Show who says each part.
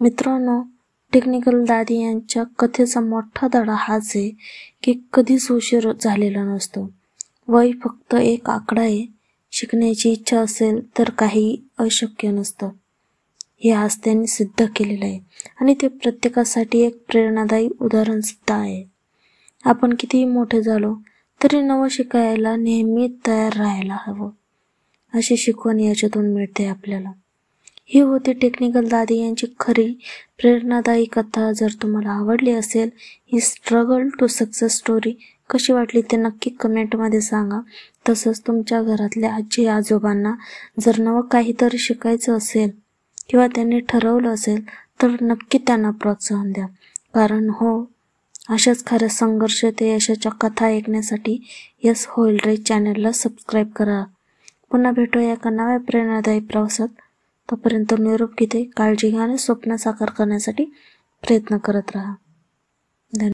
Speaker 1: मित्रांनो, टेक्निकल दादी यांच्या कथेचा मोठा धडा हाच आहे की कधीच उशीर झालेला नसतो. वय फक्त एक आकडा आहे. शिकण्याची इच्छा असेल तर काही अशक्य नसतं, हे आज त्यांनी सिद्ध केलेलं आहे आणि ते प्रत्येकासाठी एक प्रेरणादायी उदाहरण सुद्धा आहे. आपण कितीही मोठे झालो तरी नवं शिकायला नेहमी तयार राहायला हवं, अशी शिकवण याच्यातून मिळते आपल्याला. ही होती टेक्निकल दादी यांची खरी प्रेरणादायी कथा. जर तुम्हाला आवडली असेल ही स्ट्रगल टू सक्सेस स्टोरी, कशी वाटली ते नक्की कमेंटमध्ये सांगा. तसंच तुमच्या घरातल्या आजी आजोबांना जर नवं काहीतरी शिकायचं असेल किंवा त्यांनी ठरवलं असेल तर नक्की त्यांना प्रोत्साहन द्या. कारण अशाच खऱ्या संघर्ष ते यशाच्या कथा ऐकण्यासाठी यस होईल रे चॅनलला सबस्क्राईब करा. पुन्हा भेटूया एका नव्या प्रेरणादायी प्रवासात. तोपर्यंत निरोप घेते. काळजी घ्या आणि स्वप्न साकार करण्यासाठी प्रयत्न करत राहा.